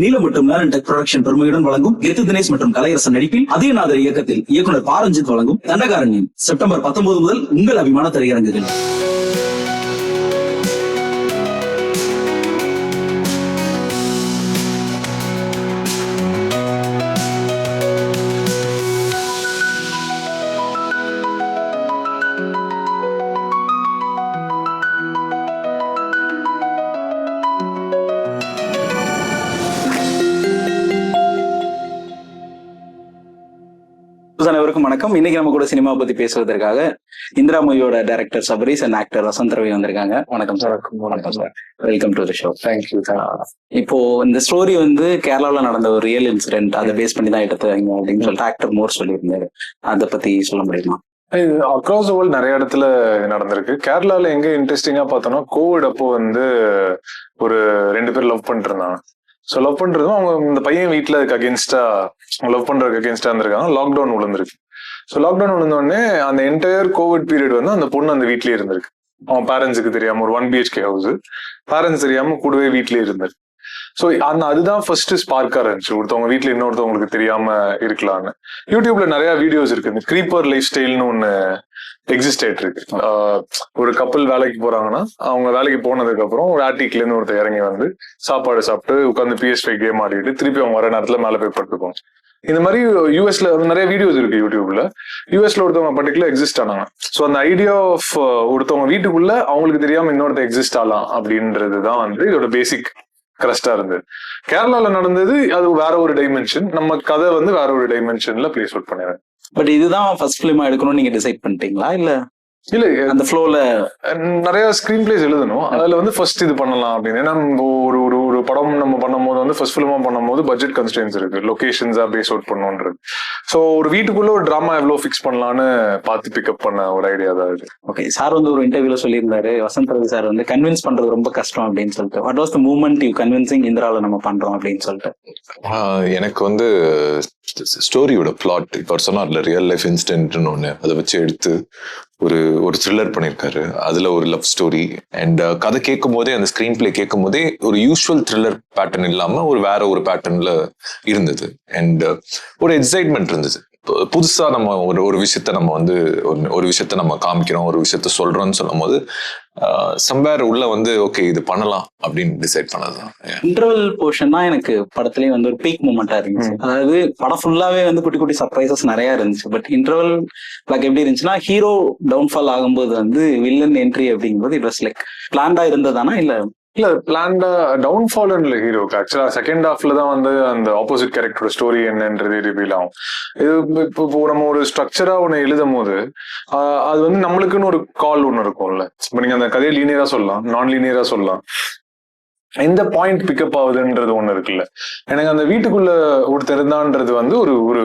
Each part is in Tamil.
நீலம் மற்றும் மேலன் டெக் ப்ரொடக்ஷன் பெருமையுடன் வழங்கும் கெத்து தினேஷ் மற்றும் கலையரசன் நடிப்பில் அதயநாதர் இயக்கத்தில் இயக்குனர் பாரஞ்சித் வழங்கும் தண்டகாரண்யம் செப்டம்பர் 19 முதல் உங்கள் அபிமான திரையரங்குகள். அனைவருக்கும் வணக்கம். இன்னைக்கு நம்ம கூட சினிமா பத்தி பேசுவதற்காக இந்திரா மூவியோட director Sabarees and actor Vasanth Ravi வந்திருக்காங்க. வணக்கம் சார். வணக்கம் sir. Welcome to the show. Thank you. இப்போ இந்த ஸ்டோரி வந்து கேரளாவில் நடந்த ஒரு ரியல் இன்சிடென்ட், அதை பேஸ் பண்ணி தான் எடுத்தாங்க அப்படின்னு சொல்லிட்டு ஆக்டர் மோர் சொல்லியிருந்தாரு. அதை பத்தி சொல்ல முடியுமா? அக்ராஸ் த வேர்ல்ட் நிறைய இடத்துல நடந்திருக்கு. கேரளால எங்க இன்ட்ரெஸ்டிங்கா பார்த்தோம்னா, கோவிட் அப்போ வந்து ஒரு 2 பேர் லவ் பண்ணிட்டு இருந்தாங்க. ஸோ லவ் பண்றதும் அவங்க இந்த பையன் வீட்டுல அதுக்கு அகேன்ஸ்டா லவ் பண்றதுக்கு அகேன்ஸ்டா இருந்திருக்காங்க. லாக்டவுன் விழுந்திருக்கு. ஸோ லாக்டவுன் விழுந்தோடனே அந்த என்டையர் கோவிட் பீரியட் வந்து அந்த பொண்ணு அந்த வீட்லயே இருந்திருக்கு. அவன் பேரண்ட்ஸுக்கு தெரியாம, ஒரு 1 BHK ஹவுஸ், பேரண்ட்ஸ் தெரியாம கூடவே வீட்லயே இருந்திருக்கு. ஸோ அதுதான் ஃபர்ஸ்ட் ஸ்பார்க்கா இருந்துச்சு, ஒருத்தவங்க வீட்டுல இன்னொருத்தவங்களுக்கு தெரியாம இருக்கலாம்னு. யூடியூப்ல நிறைய வீடியோஸ் இருக்கு. இந்த க்ரீப்பர் லைஃப் ஸ்டைல்னு ஒண்ணு எக்ஸிஸ்ட் ஆயிட்டு இருக்கு. ஒரு கப்பல் வேலைக்கு போறாங்கன்னா, அவங்க வேலைக்கு போனதுக்கு அப்புறம் ஒரு ஆர்டிக்ல இருந்து ஒருத்தர் இறங்கி வந்து சாப்பாடு சாப்பிட்டு உட்காந்து PS5 கேம் ஆடிட்டு திருப்பி அவங்க வர நேரத்துல மேல போய் படுத்துக்கும். இந்த மாதிரி யூஎஸ்ல நிறைய வீடியோஸ் இருக்கு யூடியூப்ல. யூஎஸ்ல ஒருத்தவங்க பர்டிகுலர் எக்ஸிஸ்ட் ஆனாங்க. ஸோ அந்த ஐடியா ஆஃப் ஒருத்தவங்க வீட்டுக்குள்ள அவங்களுக்கு தெரியாம இன்னொருத்த எக்ஸிஸ்ட் ஆகலாம் அப்படின்றதுதான் வந்து இதோட பேசிக் கிரஸ்டா இருந்தது. கேரளால நடந்தது அது வேற ஒரு டைமென்ஷன். நம்ம கதை வந்து வேற ஒரு டைமென்ஷன்ல பிளேஸ் அவுட் பண்ணிடுறேன். பட் இதுதான் ஃபர்ஸ்ட் ஃபிலிமா எடுக்கணும்னு நீங்க டிசைட் பண்ணிட்டீங்களா? இல்ல அந்த ஃப்ளோல நிறைய ஸ்கிரீன் பிளேஸ் எழுதணும். அதுல வந்து ஃபர்ஸ்ட் இது பண்ணலாம் அப்படின்னு. ஏன்னா ஒரு ஒரு ஒரு படம் நம்ம பண்ணும்போது வந்து ஃபர்ஸ்ட் ஃபிலிமா பண்ணும்போது பட்ஜெட் கன்ஸ்ட்ரெயின்ஸ் இருக்கு, லொகேஷன்ஸா பேஸ் அவுட் பண்ணணும்ன்றது. ஸோ ஒரு வீட்டுக்குள்ள ஒரு டிராமா எவ்வளவு ஃபிக்ஸ் பண்ணலான்னு பார்த்து பிக்கப் பண்ண ஒரு ஐடியா தான் இது. ஓகே. சார் வந்து ஒரு இன்டர்வியூல சொல்லியிருந்தாரு, வசந்த் ரவி சார் வந்து கன்வின்ஸ் பண்றது ரொம்ப கஷ்டம் அப்படின்னு சொல்லிட்டு. What was the moment you convincing இந்திரால நம்ம பண்றோம் அப்படின்னு சொல்லிட்டு? எனக்கு வந்து ஸ்டோரியோட பிளாட் இப்போ சொன்னார்ல, ரியல் லைஃப் இன்சிடென்ட்னு ஒன்று, அதை வச்சு எடுத்து ஒரு த்ரில்லர் பண்ணியிருக்காரு. அதுல ஒரு லவ் ஸ்டோரி அண்ட் கதை கேட்கும் போதே, அந்த ஸ்கிரீன் பிளே கேட்கும் போதே ஒரு யூஸ்வல் த்ரில்லர் பேட்டர்ன் இல்லாம வேற ஒரு பேட்டர்ன்ல இருந்தது. அண்ட் ஒரு எக்ஸைட்மெண்ட் இருந்தது. புதுசா நம்ம ஒரு விஷயத்த நம்ம வந்து ஒரு விஷயத்த நம்ம காமிக்கிறோம், ஒரு விஷயத்த சொல்றோம்னு சொல்லும் போது சம்வேர் உள்ள வந்து ஓகே இது பண்ணலாம் அப்படின்னு டிசைட் பண்ணதுதான். இன்டர்வல் போர்ஷன் தான் எனக்கு படத்துலயே வந்து ஒரு பீக் மூமெண்டா இருந்துச்சு. அதாவது படம் ஃபுல்லாவே வந்து குட்டி குட்டி சர்ப்ரைசஸ் நிறைய இருந்துச்சு. பட் இன்டர்வல் லைக் எப்படி இருந்துச்சுன்னா, ஹீரோ டவுன்ஃபால் ஆகும்போது வந்து வில்லன் என்ட்ரி அப்படிங்கும்போது இட் வாஸ் லைக் பிளான்டா இருந்ததானா இல்ல பிளான்டா டவுன்ஃபால் இல்ல ஹீரோக்கு. ஆக்சுவலா செகண்ட் ஹாஃப்ல தான் வந்து அந்த ஆப்போசிட் கேரக்டரோட ஸ்டோரி என்னன்றது ரிவீல் ஆகும். இது இப்போ நம்ம ஒரு ஸ்ட்ரக்சரா ஒண்ணு எழுதும் போது அது வந்து நம்மளுக்குன்னு ஒரு கால் ஒண்ணு இருக்கும்ல. இப்ப நீங்க அந்த கதையை லீனியரா சொல்லலாம், நான் லீனியரா சொல்லலாம். எந்த பாயிண்ட் பிக்கப் ஆகுதுன்றது ஒண்ணு இருக்குல்ல. எனக்கு அந்த வீட்டுக்குள்ள ஒருத்தர் இருந்தான்றது வந்து ஒரு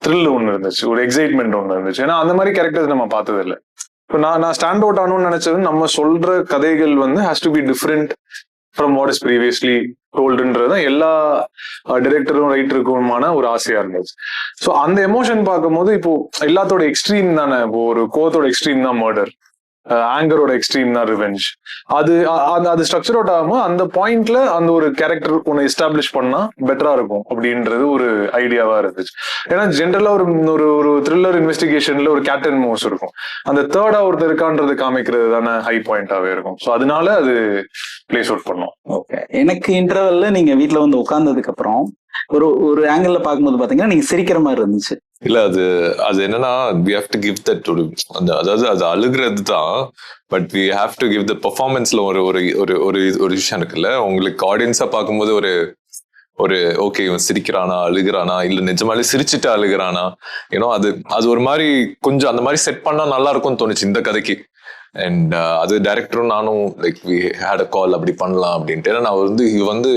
த்ரில் ஒண்ணு இருந்துச்சு, ஒரு எக்ஸைட்மெண்ட் ஒண்ணு இருந்துச்சு. ஏன்னா அந்த மாதிரி கேரக்டர்ஸ் நம்ம பார்த்தது இல்லை. இப்போ நான் ஸ்டாண்ட் அவுட் ஆகணும்னு நினைச்சது, நம்ம சொல்ற கதைகள் வந்து has to be different from what is previously டோல்டுன்றது எல்லா டைரக்டரும் ரைட்டருக்குமான ஒரு ஆசையா இருந்துச்சு. ஸோ அந்த எமோஷன் பார்க்கும்போது இப்போ எல்லாத்தோட எக்ஸ்ட்ரீம் தானே. இப்போ ஒரு கோவத்தோட எக்ஸ்ட்ரீம் தான் மர்டர், ஆங்கரோட எக்ஸ்ட்ரீம் தான் ரிவெஞ்ச். அது ஸ்ட்ரக்சர் அவுட் ஆகாம அந்த பாயிண்ட்ல அந்த ஒரு கேரக்டர் ஒன்று எஸ்டாப்ளிஷ் பண்ணா பெட்டரா இருக்கும் அப்படின்றது ஒரு ஐடியாவா இருந்துச்சு. ஏன்னா ஜென்ரலா ஒரு த்ரில்லர் இன்வெஸ்டிகேஷன்ல ஒரு கேட் அண்ட் மவுஸ் இருக்கும். அந்த தேர்டா ஒருத்தர் இருக்கான்றது காமிக்கிறது தானே ஹை பாயிண்டாவே இருக்கும். ஸோ அதனால அது பிளேஸ் அவுட் பண்ணோம். ஓகே. எனக்கு இன்டர்வல்ல நீங்க வீட்டுல வந்து உட்கார்ந்ததுக்கு அப்புறம் ஒரு ஆங்கிள் பாக்கும்போது பாத்தீங்கன்னா நீங்க சிரிக்கிற மாதிரி இருந்துச்சு. இல்ல அது என்னன்னா, we have to give that அதாவது அது அழுகிறது தான். But we have to give the performanceல ஒரு விஷயம் இருக்குல்ல. உங்களுக்கு ஆடியன்ஸா பார்க்கும்போது ஒரு ஓகே இவன் சிரிக்கிறானா அழுகிறானா இல்ல நிஜமாலே சிரிச்சுட்டு அழுகிறானா, ஏன்னோ அது ஒரு மாதிரி கொஞ்சம் அந்த மாதிரி செட் பண்ணா நல்லா இருக்கும்னு தோணுச்சு இந்த கதைக்கு. அண்ட் அது டைரக்டரும் நானும் லைக் வி ஹேட் அ கால் அப்படி பண்ணலாம் அப்படின்ட்டு. ஏன்னா நான்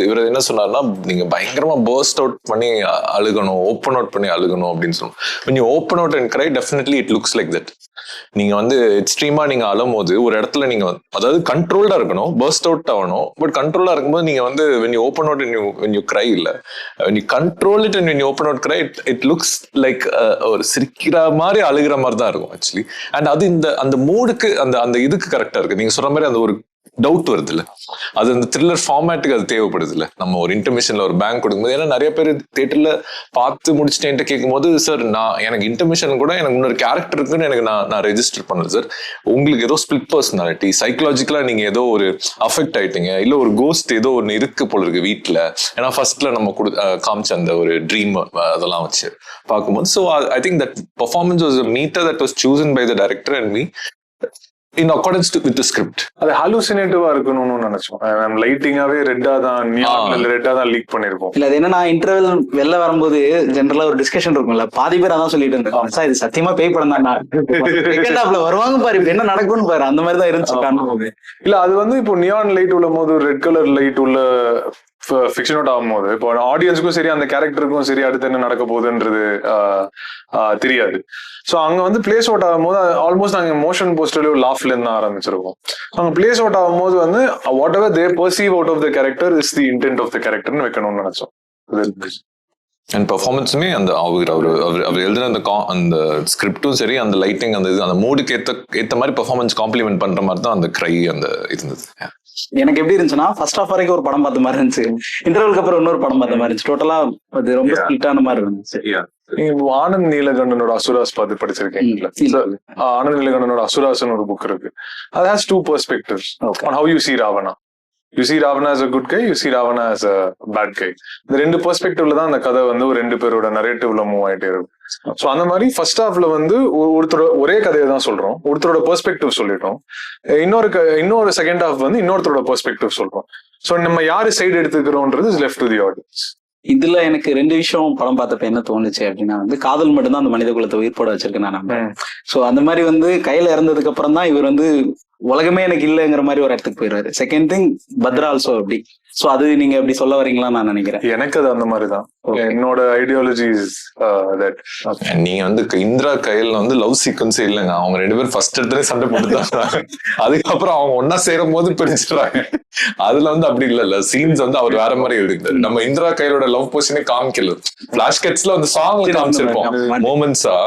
இவர் என்ன சொன்னார்னா, நீங்க பயங்கரமா பர்ஸ்ட் அவுட் பண்ணி அழுகணும், ஓப்பன் அவுட் பண்ணி அழுகணும் அப்படின்னு சொன்னோம். when you open out and cry definitely it looks like that. நீங்க வந்து எக்ஸ்ட்ரீமா நீங்க அழும் போது ஒரு இடத்துல நீங்க அதாவது கண்ட்ரோல்டா இருக்கணும், பர்ஸ்ட் அவுட் ஆகணும். பட் கண்ட்ரோலா இருக்கும்போது நீங்க வந்து when you open out and when you cry இல்ல, when you control it and when you open out cry it looks like ஒரு சிரிக்கிற மாதிரி அழுகிற மாதிரி தான் இருக்கும் ஆக்சுவலி. அண்ட் அது அந்த மூடுக்கு அந்த இதுக்கு கரெக்டா இருக்கு. நீங்க சொல்ற மாதிரி அந்த டவுட் வருது இல்ல, அது அந்த த்ரில்லர் ஃபார்மேட்டுக்கு அது தேவைப்படுது இல்ல. நம்ம ஒரு இன்டர்மிஷன்ல ஒரு பேங்க் கொடுக்கும்போது, ஏன்னா நிறைய பேர் தியேட்டர்ல பார்த்து முடிச்சுட்டு என்கிட்ட கேட்கும் போது, சார் நான் எனக்கு இன்டர்மிஷன் கூட எனக்கு இன்னொரு கேரக்டர் இருக்குன்னு எனக்கு நான் ரெஜிஸ்டர் பண்ணல சார். உங்களுக்கு ஏதோ ஸ்பிளிட் பர்சனாலிட்டி, சைக்கலாஜிக்கலா நீங்க ஏதோ ஒரு அஃபெக்ட் ஆயிட்டீங்க, இல்ல ஒரு கோஸ்ட் ஏதோ ஒன்று இருக்கு போல இருக்கு வீட்டுல. ஏன்னா ஃபர்ஸ்ட்ல நம்ம காமிச்ச அந்த ஒரு ட்ரீம் அதெல்லாம் வச்சு பார்க்கும்போது, so I think that performance was a meter that was chosen by the director and me in accordance with the script. அது ஹாலுசினேட்டிவா இருக்கணும்னு நினைச்சோம். லைட்டிங்காவே ரெட்டா தான், ரெட்டா தான் லீக் பண்ணிருப்போம். இல்ல அது என்னன்னா இன்டர்வல் வெளில வரும்போது ஜென்ரலா ஒரு டிஸ்கஷன் இருக்கும்ல, பாதி பேர் அதான் சொல்லிட்டு இருந்தாங்க, சார் இது சத்தியமா பேய் படம் தான், செகண்ட் ஹாஃப்ல வருவாங்க பாரு இப்ப என்ன நடக்கும்னு பாரு, அந்த மாதிரி தான் இருந்துச்சு. இல்ல அது வந்து இப்போ நியான் லைட் உள்ள போது, ரெட் கலர் லைட் உள்ள ஃபிக்ஷன் அவுட் ஆகும் போது, இப்போ ஆடியன்ஸுக்கும் சரி அந்த கேரக்டருக்கும் சரி அடுத்து என்ன நடக்க போகுதுன்றது தெரியாது. ஸோ அங்க வந்து பிளேஸ் அவுட் ஆகும் போது ஆல்மோஸ்ட் நாங்க மோஷன் போஸ்டர்லயோ லாஃப்ல இருந்து ஆரம்பிச்சிருக்கோம். அங்க பிளேஸ் அவுட் ஆகும் போது வந்து whatever they perceive out of the character is the intent of the கேரக்டர்னு வைக்கணும்னு நினைச்சோம். அண்ட் பெர்ஃபார்மன்ஸுமே அந்த அவர் எழுதுன அந்த ஸ்கிரிப்டும் சரி, அந்த லைட்டிங், அந்த இது, அந்த மூடுக்கு ஏத்த மாதிரி பெர்ஃபார்மன்ஸ் காம்ப்ளிமெண்ட் பண்ற மாதிரி தான் அந்த கிரை அந்த இருந்தது. எனக்கு எப்படி இருந்துச்சுன்னா ஃபர்ஸ்ட் ஹாஃப் வரைக்கும் ஒரு படம் பார்த்த மாதிரி இருந்துச்சு, இன்டர்வலுக்கு அப்புறம் இன்னொரு படம் பார்த்த மாதிரி இருந்துச்சு. டோட்டலா அது ரொம்ப ஸ்பிளிட்டான மாதிரி இருந்துச்சு. நீங்க ஆனந்த் நீலகண்டனோட அசுராஸ் பார்த்து படிச்சிருக்கீங்களா? ஆனந்த் நீலகண்டனோட அசுராஸ்னு ஒரு புக் இருக்கு. அது has two perspectives on how you see Ravana. You see Ravana as a good guy, you see Ravana as a bad guy. இந்த ரெண்டு பெர்ஸ்பெக்டிவ்ல தான் அந்த கதை வந்து ஒரு ரெண்டு பேரோட நரேட்டிவ்ல மூவ் ஆயிட்டே இருக்கும். ஸோ அந்த மாதிரி ஃபர்ஸ்ட் ஹாஃப்ல வந்து ஒருத்தர் ஒரே கதையை தான் சொல்றோம், ஒருத்தரோட பெர்ஸ்பெக்டிவ் சொல்லிட்டோம். இன்னொரு செகண்ட் ஹாஃப் வந்து இன்னொருத்தரோட பெர்ஸ்பெக்டிவ் சொல்றோம். ஸோ நம்ம யாரு சைடு எடுத்துக்கிறோம்ன்றது is left to the audience. இதுல எனக்கு ரெண்டு விஷயம் படம் பார்த்தப்ப என்ன தோணுச்சு அப்படின்னா வந்து காதல் மட்டும்தான் அந்த மனித குலத்தை உயிர் போட வச்சிருக்கேன் நான். சோ அந்த மாதிரி வந்து கையில இறந்ததுக்கு அப்புறம் தான் இவர் வந்து உலகமே எனக்கு இல்லைங்கிற மாதிரி ஒரு இடத்துக்கு போயிடுவாரு. செகண்ட் திங் பத்ரா ஆல்சோ அப்படி. சோ அது நீங்க அப்படி சொல்ல வரீங்களா நான் நினைக்கிறேன். எனக்கு அது அந்த மாதிரிதான் என்னோட ஐடியாலஜி. நீங்க வந்து இந்திரா கையில வந்து லவ் சீக்வன்ஸே இல்லைங்க, அவங்க ரெண்டு பேரும் ஃபர்ஸ்ட் இடத்துல சண்டை போட்டுட்டாங்க, அதுக்கப்புறம் அவங்க ஒன்னா சேரும் போது பிரிச்சுறாங்க. அதுல வந்து அப்படி இல்ல சீன்ஸ் வந்து அவர் வேற மாதிரி எழுதுறாரு. நம்ம இந்திரா கையிலோட லவ் போர்ஷனே காமிக்கல, பிளாஷ் கட்ஸ்ல வந்து சாங்ல காமிச்சிருப்போம் மோமெண்ட்ஸா,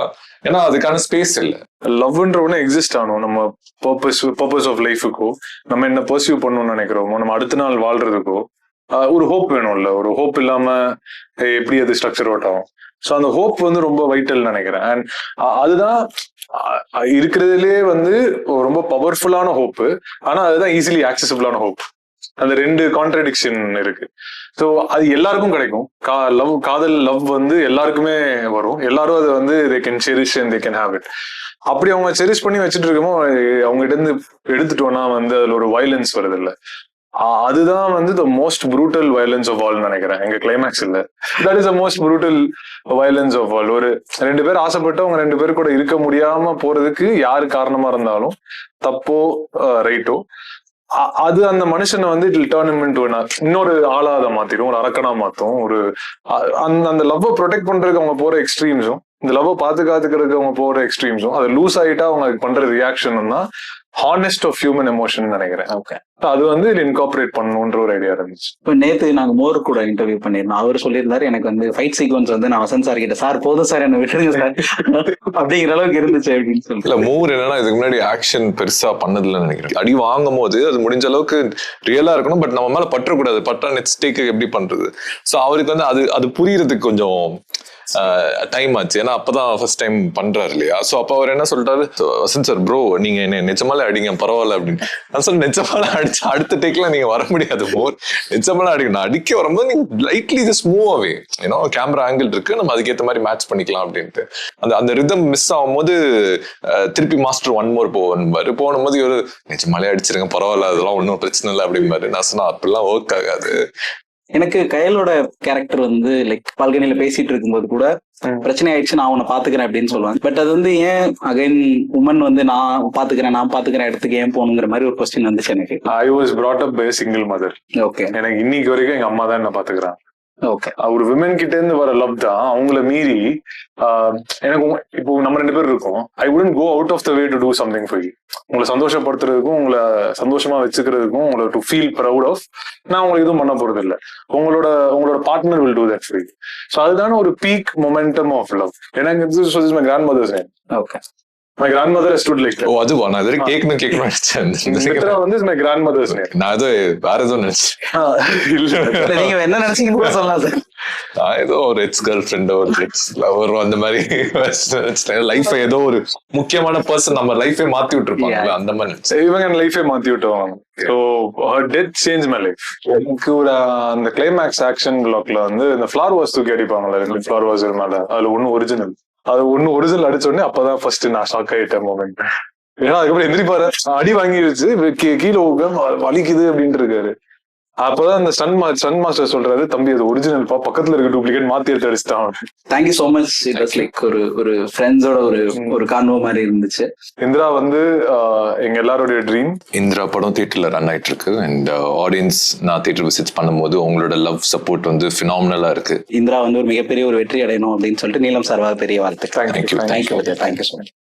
ஏன்னா அதுக்கான ஸ்பேஸ் இல்ல. லவ்ன்ற ஒண்ணு எக்ஸிஸ்ட் ஆகணும். நம்ம பர்பஸ் ஆஃப் லைஃபுக்கோ, நம்ம என்ன பர்சியூ பண்ணணும்னு நினைக்கிறோமோ, நம்ம அடுத்த நாள் வாழ்றதுக்கோ ஒரு ஹோப் வேணும்ல. ஒரு ஹோப் இல்லாம எப்படி அது ஸ்ட்ரக்சர் அவுட் ஆகும்? ஸோ அந்த ஹோப் வந்து ரொம்ப வைட்டல் நினைக்கிறேன். அண்ட் அதுதான் இருக்கிறதுலே வந்து ரொம்ப பவர்ஃபுல்லான ஹோப்பு, ஆனா அதுதான் ஈஸிலி ஆக்சசிபிளான ஹோப். அந்த ரெண்டு கான்ட்ரடிக்ஷன் இருக்கு. ஸோ அது எல்லாருக்கும் கிடைக்கும். காதல் லவ் வந்து எல்லாருக்குமே வரும். எல்லாரும் அதை வந்து they can cherish and they can have it. அப்படி அவங்க செரிஷ் பண்ணி வச்சுட்டு இருக்கமோ அவங்க கிட்ட இருந்து எடுத்துட்டோம்னா வந்து அதுல ஒரு வயலன்ஸ் வருது இல்ல, அதுதான் வந்து the most brutal violence of all நினைக்கிறேன். எங்க கிளைமேக்ஸ் இல்ல, that is the most brutal violence of all. ஒரு ரெண்டு பேர் ஆசைப்பட்டு அவங்க ரெண்டு பேர் கூட இருக்க முடியாம போறதுக்கு யாரு காரணமா இருந்தாலும், தப்போ ரைட்டோ, அது அந்த மனுஷனை வந்து it will turn him into இன்னொரு ஆளா அதை மாத்திரும், ஒரு அரக்கனா மாத்தும். ஒரு அந்த லவ்வை ப்ரொடெக்ட் பண்றதுக்கு அவங்க போற எக்ஸ்ட்ரீம்ஸும், இந்த லவ்வை பாதுகாத்துக்கிறதுக்கு அவங்க போற எக்ஸ்ட்ரீம்ஸும், அது லூஸ் ஆயிட்டா அவங்க பண்ற ரியாக்ஷன் தான் ஹானஸ்ட் ஆஃப் ஹியூமன் எமோஷன் நினைக்கிறேன். ஓகே, அது வந்து இன்கார்பரேட் பண்ணணும்ன்ற ஒரு ஐடியா இருந்துச்சு. இப்போ நேத்து நாங்க மோர் கூட இன்டர்வியூ பண்ணிருந்தோம். அவர் சொல்லியிருந்தாரு எனக்கு வந்து ஃபைட் சீக்வன்ஸ் வந்து நான் வசந்த் சார் கிட்ட, சார் போதும் சார் என்ன விட்டுருங்க சார் அப்படிங்கிற அளவுக்கு இருந்துச்சு அப்படின்னு சொல்லி. இல்ல மோர் என்னன்னா இதுக்கு முன்னாடி ஆக்ஷன் பெருசா பண்ணதில்லைன்னு நினைக்கிறேன். அடி வாங்கும் போது அது முடிஞ்ச அளவுக்கு ரியலா இருக்கணும், பட் நம்ம மேல பற்றக்கூடாது. பற்றா நெக்ஸ்ட் டேக்கு எப்படி பண்றது? ஸோ அவருக்கு வந்து அது புரியறதுக்கு கொஞ்சம் டைம் ஆச்சு. ஏன்னா அப்பதான் ஃபர்ஸ்ட் டைம் பண்றாரு இல்லையா. சோ அப்ப அவர் என்ன சொல்லிட்டாரு, வசந்த் சார் ப்ரோ நீங்க என்ன நிஜமாலே அடிங்க பரவாயில்ல அப்படின்னு. நான் சொல்ல நிஜமாலே அடிச்சு அடுத்த டேக்ல நீங்க வர முடியாது மோர், நிஜமாலே அடிங்க. நான் அடிக்க வரும்போது நீங்க லைட்லி ஜஸ்ட் மூவ் அவே, ஏன்னா கேமரா ஆங்கிள் இருக்கு, நம்ம அதுக்கேற்ற மாதிரி மேட்ச் பண்ணிக்கலாம் அப்படின்ட்டு. அந்த ரிதம் மிஸ் ஆகும்போது திருப்பி மாஸ்டர் ஒன் மோர் போவாரு. போகும்போது இவரு நிஜமாலே அடிச்சிருங்க பரவாயில்ல அதெல்லாம் ஒன்றும் பிரச்சனை இல்லை அப்படின்பாரு. நான் சொன்னா அப்படிலாம் ஒர்க் ஆகாது. எனக்கு கயலோட கேரக்டர் வந்து லைக் பால்கனில பேசிட்டு இருக்கும்போது கூட பிரச்சனை ஆயிடுச்சு, நான் உன்னை பாத்துக்கிறேன் அப்படின்னு சொல்லுவாங்க. பட் அது வந்து ஏன் அகைன் உமன் வந்து நான் பாத்துக்கிறேன் இடத்துக்கு ஏன் போகணுங்கிற மாதிரி ஒரு கொஸ்டின் வந்துச்சு எனக்கு. I was brought up by a single mother. Okay, எனக்கு இன்னைக்கு வரைக்கும் எங்க அம்மா தான் என்ன பாத்துக்கிறாங்க. ஓகே, ஒரு விமன் கிட்ட இருந்து வர லவ் தான் அவங்கள மீறி எனக்கு இப்போ நம்ம ரெண்டு பேர் இருக்கோம். I wouldn't go out of the way to do something for you. உங்களை சந்தோஷப்படுத்துறதுக்கும் உங்களை சந்தோஷமா வச்சுக்கிறதுக்கும் உங்களை டு ஃபீல் ப்ரௌட் ஆஃப் நான் உங்களுக்கு எதுவும் பண்ண போறது இல்லை. உங்களோட partner will do that for you. So அதுதான ஒரு பீக் மொமெண்டம் ஆஃப் லவ். எனக்கு my grandmother's name. Okay, My grandmother stood like that. ஓ அதுவா நான் இது கேட்கணும் நினைச்சேன். Mitra வந்து my grandmother's name. நான் ஏதோ வேற ஏதோ நினைச்சேன். இல்ல, நீங்க என்ன நினைச்சீங்கன்னு கூட சொல்லலாம் சார். நான் ஏதோ ஒரு எக்ஸ் கேர்ள் ஃப்ரெண்ட் ஒரு எக்ஸ் லவர் அந்த மாதிரி லைஃப் ஏதோ ஒரு முக்கியமான பர்சன் நம்ம லைஃபே மாத்தி விட்டுருப்பாங்கல்ல அந்த மாதிரி நினைச்சேன். இவங்க என் லைஃபே மாத்தி விட்டுவாங்க. So her death changed my life. எனக்கு ஒரு அந்த கிளைமேக்ஸ் ஆக்ஷன் பிளாக்ல வந்து இந்த ஃபிளார் வாஸ் தூக்கி அடிப்பாங்கல்ல, 2 ஃபிளார் வாஸ் மேல, அதுல ஒன்னு ஒரிஜினல். அது ஒரிஜினல் அடிச்ச உடனே அப்பதான் ஃபர்ஸ்ட் நான் ஷாக் ஆயிட்டேன் மொமெண்ட். ஏன்னா அதுக்கப்புறம் எந்திரிப்பாரு, அடி வாங்கிருச்சு, கீழே வலிக்குது அப்படின்ட்டு இருக்காரு. அப்பதான் அந்த சன் மாஸ்டர் சொல்றாரு, தம்பி அது ஒரிஜினல் பா, பக்கத்துல இருக்க டூப்ளிகேட் மாத்தி எடுத்து அடிச்சிட்டான். Thank you so much. It was like ஒரு ஃப்ரெண்ட்ஸோட ஒரு கான்வோ மாதிரி இருந்துச்சு. இந்திரா வந்து எங்க எல்லாரோட ட்ரீம். இந்திரா படம் தியேட்டர்ல ரன் ஆயிட்டு இருக்கு அண்ட் ஆடியன்ஸ் நான் தியேட்டர் விசிட் பண்ணும்போது உங்களோட லவ் சப்போர்ட் வந்து ஃபினாமினலா இருக்கு. இந்திரா வந்து ஒரு மிகப்பெரிய ஒரு வெற்றி அடையணும் அப்படின்னு சொல்லிட்டு நீலம் சார்பாக பெரிய வாழ்த்து. தேங்க்யூ. Thank you so much.